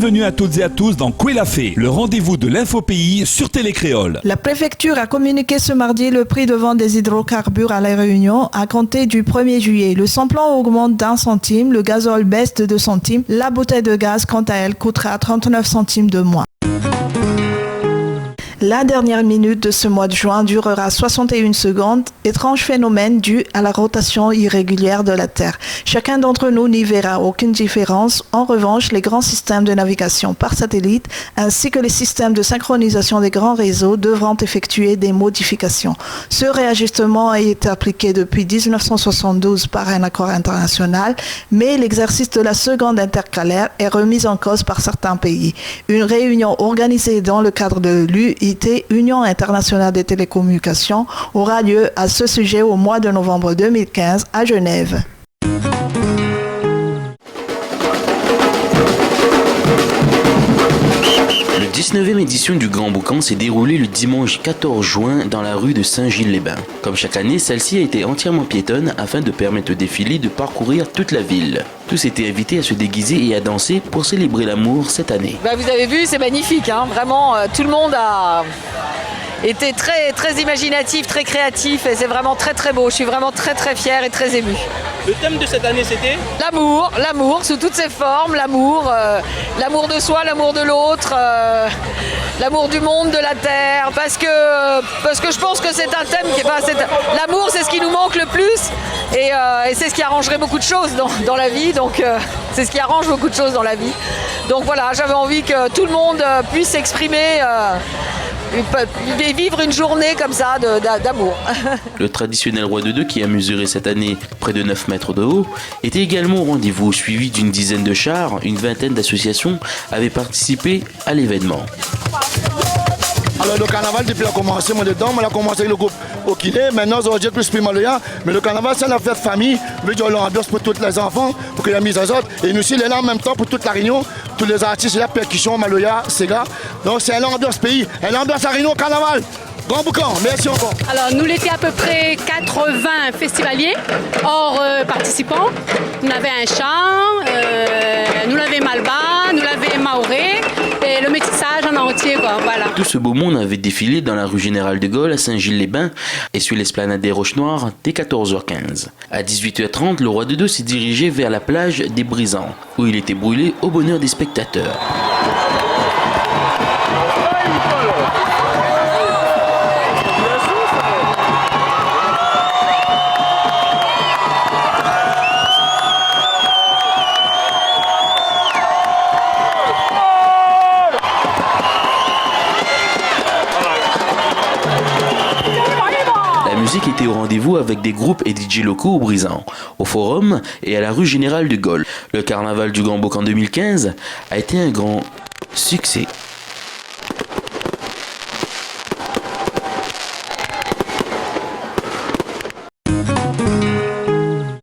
Bienvenue à toutes et à tous dans Kouélafé, le rendez-vous de l'infopays sur Télé Créole. La préfecture a communiqué ce mardi le prix de vente des hydrocarbures à La Réunion à compter du 1er juillet. Le samplon augmente d'1 centime, le gazole baisse de 2 centimes, la bouteille de gaz, quant à elle, coûtera 39 centimes de moins. La dernière minute de ce mois de juin durera 61 secondes, étrange phénomène dû à la rotation irrégulière de la Terre. Chacun d'entre nous n'y verra aucune différence. En revanche, les grands systèmes de navigation par satellite ainsi que les systèmes de synchronisation des grands réseaux devront effectuer des modifications. Ce réajustement est appliqué depuis 1972 par un accord international, mais l'exercice de la seconde intercalaire est remis en cause par certains pays. Une réunion organisée dans le cadre de l'UIT, Union internationale des télécommunications, aura lieu à ce sujet au mois de novembre 2015 à Genève. La 19e édition du Grand Boucan s'est déroulée le dimanche 14 juin dans la rue de Saint-Gilles-les-Bains. Comme chaque année, celle-ci a été entièrement piétonne afin de permettre au défilé de parcourir toute la ville. Tous étaient invités à se déguiser et à danser pour célébrer l'amour cette année. Vous avez vu, c'est magnifique, hein. Vraiment, tout le monde a été très, très imaginatif, très créatif et c'est vraiment très très beau. Je suis vraiment très très fière et très émue. Le thème de cette année, c'était l'amour sous toutes ses formes, l'amour de soi, l'amour de l'autre, l'amour du monde, de la terre, parce que je pense que c'est un thème l'amour, c'est ce qui nous manque le plus et c'est ce qui arrangerait beaucoup de choses dans la vie, donc c'est ce qui arrange beaucoup de choses dans la vie. Donc voilà, j'avais envie que tout le monde puisse s'exprimer et vivre une journée comme ça d'amour. Le traditionnel roi de deux, qui a mesuré cette année près de 9 mètres de haut, était également au rendez-vous, suivi d'une dizaine de chars. Une vingtaine d'associations avaient participé à l'événement. Alors le carnaval, depuis qu'il a commencé, moi dedans, on a commencé avec le groupe Okine, maintenant aujourd'hui plus Primaloya, mais le carnaval c'est la fête famille, veut dire l'ambiance pour tous les enfants, pour que la mise à autres, et nous aussi il est là en même temps pour toute la Réunion, tous les artistes, la percussion, Maloya, Sega, donc c'est l'ambiance pays, l'ambiance à Réunion carnaval. Grand Boucan, merci encore. Alors nous l'étions à peu près 80 festivaliers, hors participants. Nous avions un chant, nous l'avions Malba, nous l'avions Maoré et le métissage en entier, quoi, voilà. Tout ce beau monde avait défilé dans la rue Général de Gaulle à Saint-Gilles-les-Bains et sur l'esplanade des Roches-Noires dès 14h15. À 18h30, le roi de deux s'est dirigé vers la plage des Brisants, où il était brûlé au bonheur des spectateurs. Était au rendez-vous avec des groupes et DJ locaux au Brisant, au Forum et à la rue Générale de Gaulle. Le carnaval du Grand Boucan 2015 a été un grand succès.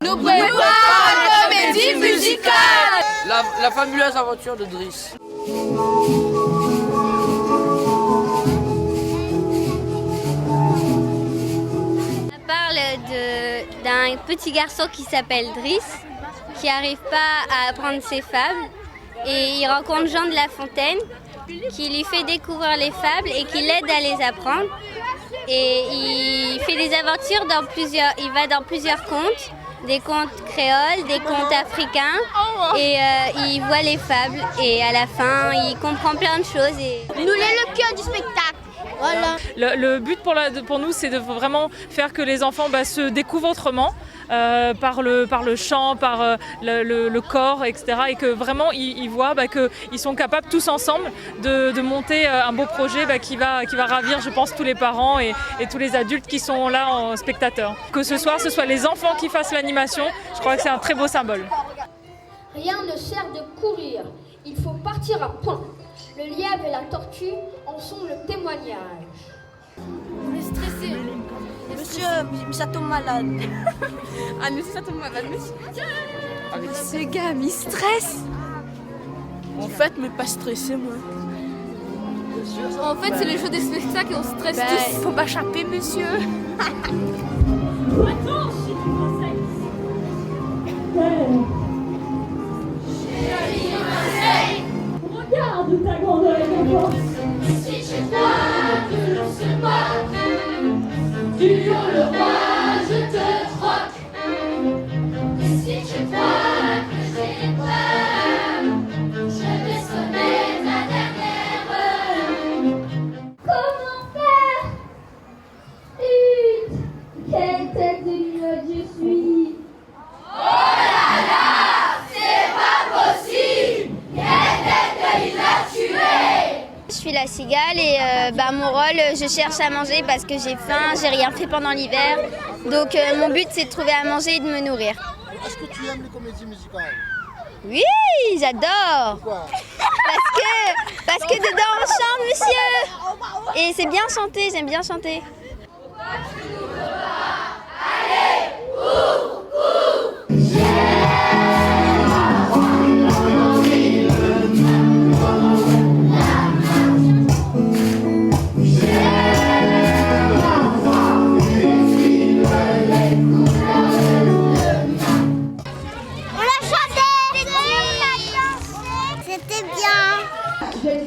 Nous préparons une comédie musicale. La fabuleuse aventure de Driss. D'un petit garçon qui s'appelle Driss, qui n'arrive pas à apprendre ses fables, et il rencontre Jean de La Fontaine qui lui fait découvrir les fables et qui l'aide à les apprendre, et il fait des aventures il va dans plusieurs contes, des contes créoles, des contes africains, et il voit les fables et à la fin il comprend plein de choses. Nous le cœur du spectacle. Voilà. Le but pour nous, c'est de vraiment faire que les enfants se découvrent autrement, par le chant, par le corps, etc. Et que vraiment ils voient qu'ils sont capables tous ensemble de monter un beau projet qui va ravir, je pense, tous les parents et tous les adultes qui sont là en spectateurs. Que ce soir, ce soit les enfants qui fassent l'animation, je crois que c'est un très beau symbole. Rien ne sert de courir, il faut partir à point. Le lièvre et la tortue en sont le témoignage. On est stressé. Monsieur, ça tombe malade. Ah, monsieur, ça tombe malade, monsieur. Avec ce gars, il stresse. En fait, mais pas stressé, moi. En fait, c'est le jeu des spectacles et on stresse tous. Faut pas échapper, monsieur. Attends, je Garde ta grande récompense. Si tu crois que l'on se moque du lion le roi, je te croque. Et si tu crois que j'ai peur, je vais sonner ta dernière heure. Comment faire une? Quelle tête de linotte je suis? Oh là là, c'est pas possible. Quelle tête de linotte tu es? Je suis la cigale et mon rôle, je cherche à manger parce que j'ai faim, j'ai rien fait pendant l'hiver. Donc mon but c'est de trouver à manger et de me nourrir. Est-ce que tu aimes les comédies musicales? Oui, j'adore. Pourquoi? Parce que dedans on chante, monsieur. Et c'est bien chanté, j'aime bien chanter.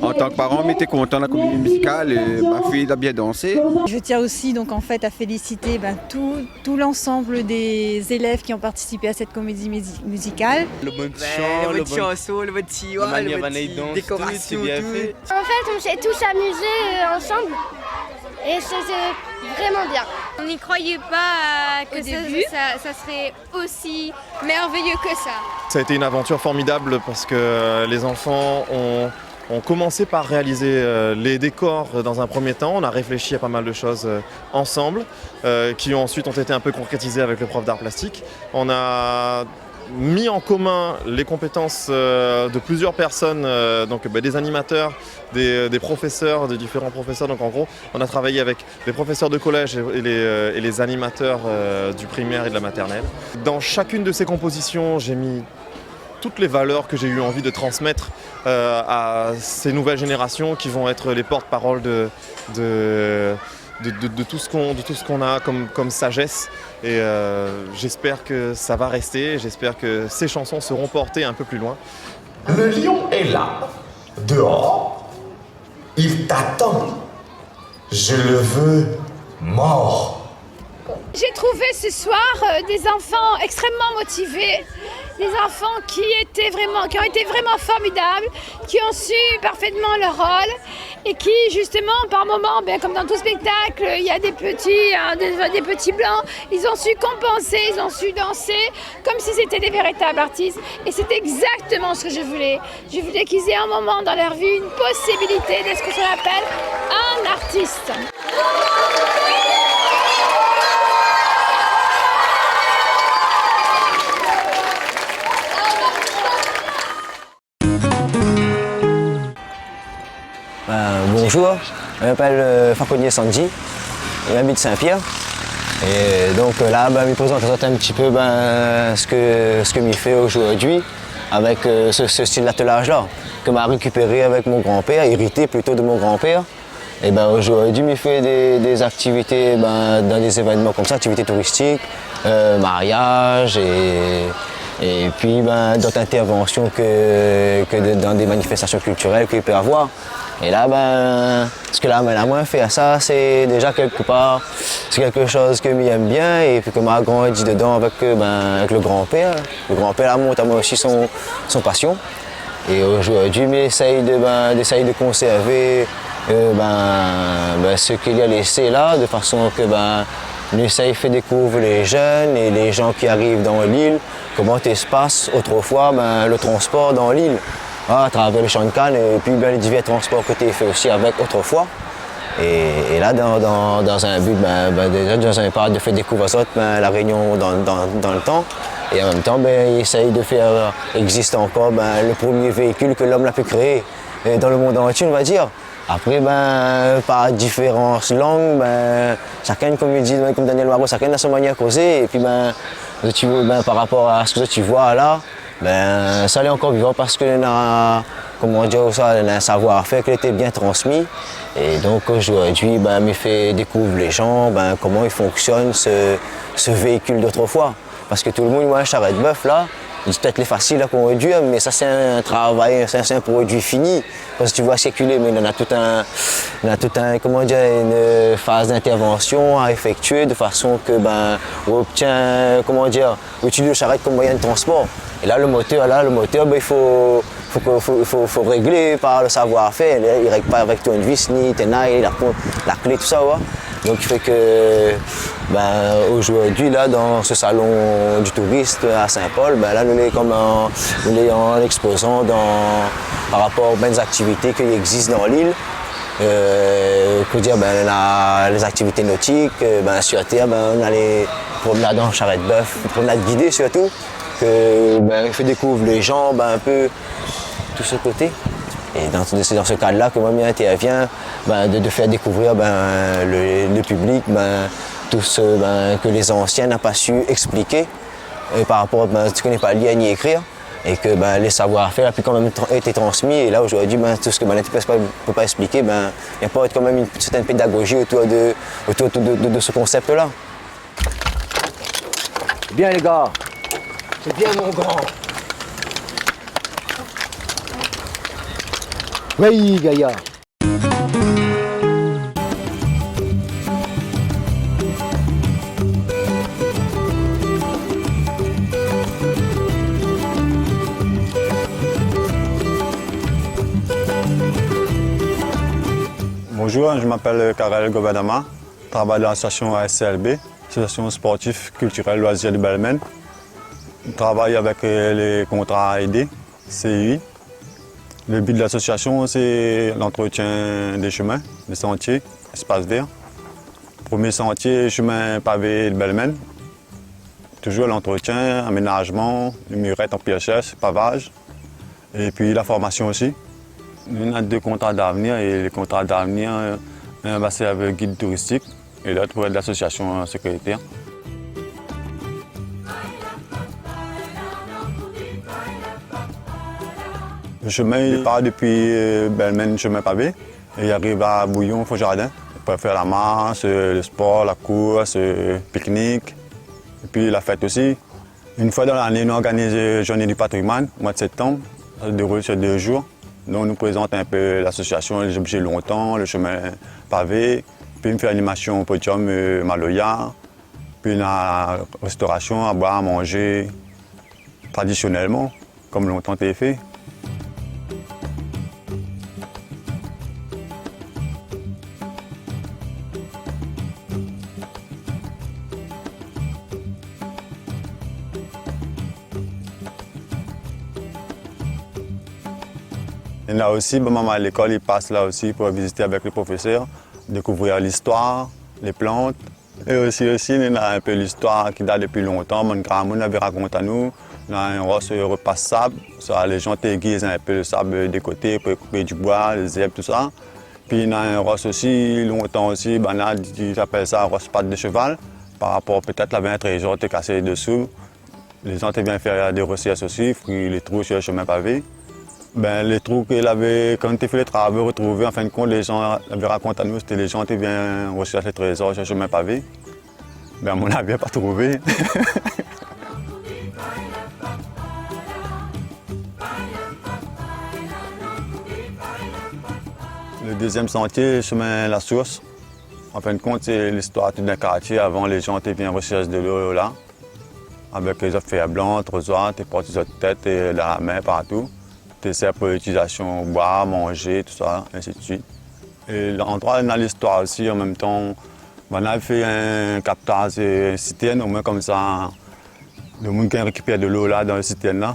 En tant que parent, on était content de la comédie musicale et ma fille a bien dansé. Je tiens aussi donc en fait à féliciter tout l'ensemble des élèves qui ont participé à cette comédie musicale. Le bon chant, le bon chanson, le petit décoration, bien fait. En fait, on s'est tous amusés ensemble et c'était vraiment bien. On n'y croyait pas que ça serait aussi merveilleux que ça. Ça a été une aventure formidable parce que les enfants ont commencé par réaliser les décors dans un premier temps. On a réfléchi à pas mal de choses ensemble qui ensuite ont été un peu concrétisées avec le prof d'art plastique. On a mis en commun les compétences de plusieurs personnes, des animateurs, des professeurs, de différents professeurs. Donc en gros, on a travaillé avec les professeurs de collège et les animateurs du primaire et de la maternelle. Dans chacune de ces compositions, j'ai mis toutes les valeurs que j'ai eu envie de transmettre à ces nouvelles générations qui vont être les porte-parole de tout ce qu'on a comme sagesse. Et j'espère que ça va rester, j'espère que ces chansons seront portées un peu plus loin. Le lion est là, dehors, il t'attend. Je le veux mort. J'ai trouvé ce soir des enfants extrêmement motivés, des enfants qui ont été vraiment formidables, qui ont su parfaitement leur rôle et qui justement par moments, comme dans tout spectacle, il y a des petits blancs, ils ont su compenser, ils ont su danser comme si c'était des véritables artistes et c'est exactement ce que je voulais. Je voulais qu'ils aient un moment dans leur vie une possibilité d'être ce que l'on appelle un artiste. Bonjour, je m'appelle Faconnier Sanji, j'habite Saint-Pierre. Et donc là, je me présente un petit peu ce que je fais aujourd'hui avec ce style d'attelage-là, que m'a récupéré avec mon grand-père, hérité plutôt de mon grand-père. Et aujourd'hui, je fais des activités dans des événements comme ça, activités touristiques, mariage et puis d'autres interventions que dans des manifestations culturelles qu'il peut y avoir. Et là, ce que la main fait à ça, c'est déjà quelque part, c'est quelque chose que j'aime bien et puis que m'a grandi dedans avec le grand-père. Le grand-père a monté à moi aussi son passion. Et aujourd'hui, j'essaye de conserver ce qu'il y a laissé là, de façon que j'essaye de faire découvrir les jeunes et les gens qui arrivent dans l'île, comment ça se passe autrefois le transport dans l'île. À travers le champ de canne et puis les divers transports que tu as fait aussi avec autrefois. Et là, dans un but, déjà dans un part de faire découvrir la Réunion dans le temps. Et en même temps, il essaye de faire exister encore le premier véhicule que l'homme a pu créer dans le monde entier, on va dire. Après, par différentes langues, chacun, comme il dit, comme Daniel Marot, chacun a sa manière de causer. Et puis, par rapport à ce que tu vois là, ça l'est encore vivant parce qu'il y a un savoir-faire qui était bien transmis. Et donc aujourd'hui, me fait découvrir les gens, comment il fonctionne ce véhicule d'autrefois. Parce que tout le monde voit un charrette-bœuf là, C'est peut-être les faciles à conduire, mais ça c'est un travail, c'est un produit fini. Parce que tu vois circuler, mais on a tout un comment dire, une phase d'intervention à effectuer de façon que on obtient, comment dire, on utilise le charrette comme moyen de transport. Et là le moteur, il faut régler par le savoir-faire. Il ne règle pas avec ton vis, ni tenaille, la clé, tout ça. Ouais. Donc il fait que aujourd'hui là dans ce salon du touriste à Saint-Paul, là nous sommes en exposant par rapport aux activités qui existent dans l'île. Les activités nautiques, sur terre, on a les promenades en charrette-bœuf, promenades guidées surtout, il fait découvrir les gens un peu tout ce côté. Et c'est dans ce cadre-là que moi j'interviens de faire découvrir le public tout ce que les anciens n'ont pas su expliquer par rapport à ce qu'on n'est pas lire ni écrire. Et que les savoir-faire ont pu quand même été transmis. Et là aujourd'hui, tout ce que l'intellect ne peut pas expliquer, il y a pas quand même une certaine pédagogie autour de ce concept-là. Bien les gars, c'est bien mon grand. Oui, Gaïa. Bonjour, je m'appelle Karel Gobadama, je travaille dans l'association ASCLB, Association sportive culturelle loisirs de Belmen. Je travaille avec les contrats aidés, CI. Le but de l'association, c'est l'entretien des chemins, des sentiers, espaces verts. Premier sentier, chemin pavé de Belmen. Toujours l'entretien, aménagement, les murettes en PHS, pavage. Et puis la formation aussi. On a 2 contrats d'avenir et les contrats d'avenir, c'est avec guide touristique et l'autre pour l'association sécuritaire. Le chemin il part depuis Belmen, chemin pavé, et il arrive à Bouillon, Faux-Jardin. On peut faire la marche, le sport, la course, le pique-nique, et puis la fête aussi. Une fois dans l'année, nous organisons la journée du patrimoine, au mois de septembre. Ça se déroule sur 2 jours. Donc, on nous présente un peu l'association, les objets longtemps, le chemin pavé, puis on fait l'animation au podium Maloya, puis la restauration, à boire, à manger, traditionnellement, comme longtemps été fait. Et là aussi, maman à l'école, il passe là aussi pour visiter avec les professeurs, découvrir l'histoire, les plantes. Et aussi, il y a un peu l'histoire qui date depuis longtemps. Mon grand-mère avait raconté à nous. Il y a un repas de sable. Les gens aiguisent un peu le sable des côtés pour couper du bois, les herbes, tout ça. Puis il y a un rosse aussi, longtemps aussi, ils appellent ça un rosse patte de cheval. Par rapport peut-être à un trésor qui est cassé dessous. Les gens viennent faire des recherches aussi, les trous sur le chemin pavé. Les trous qu'il avait, quand il fait les travaux retrouvés, en fin de compte, les gens avaient raconté à nous, c'était les gens qui viennent rechercher les trésors sur le chemin pavé. À mon avis, il n'a pas trouvé. Le deuxième sentier, le chemin La Source. En fin de compte, c'est l'histoire d'un quartier. Avant, les gens viennent rechercher de l'eau là, avec les affaires blancs, trésors, des portes de tête et dans la main partout. Des serres pour l'utilisation, boire, manger, tout ça, ainsi de suite. Et l'endroit, on a l'histoire aussi, en même temps, on a fait un captage et citerne, au moins comme ça, le monde qui récupère de l'eau là dans la citerne là.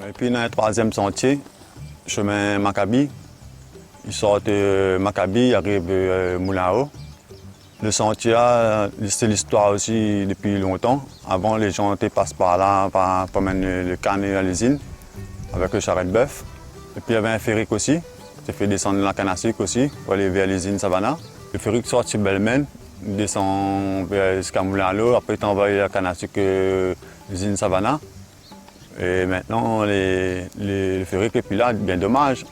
Et puis, il y a un 3e sentier, chemin Maccabi. Ils sortent de Maccabi, ils arrivent à Moulin-Haut. Le sentier, c'est l'histoire aussi depuis longtemps. Avant, les gens passent par là, pour mener le canne à l'usine, avec le charrette-bœuf. Et puis, il y avait un ferrique aussi, qui fait descendre la canne à sucre aussi, pour aller vers l'usine Savannah. Le ferrique sort de Belmen, descend jusqu'à Moulin-Haut, après il t'envoie la canne à sucre l'usine Savannah. Et maintenant, le ferry qui est plus là, bien dommage.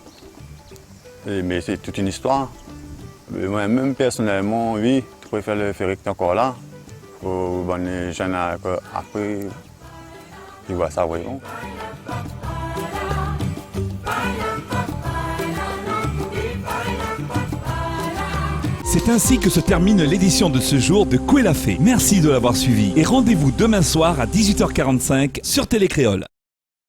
Mais c'est toute une histoire. Moi-même, personnellement, oui, je préfère le ferry qui est encore là. Pour les jeunes après, ils voient ça, voyons. C'est ainsi que se termine l'édition de ce jour de Koué la Fée. Merci de l'avoir suivi et rendez-vous demain soir à 18h45 sur Télé Créole.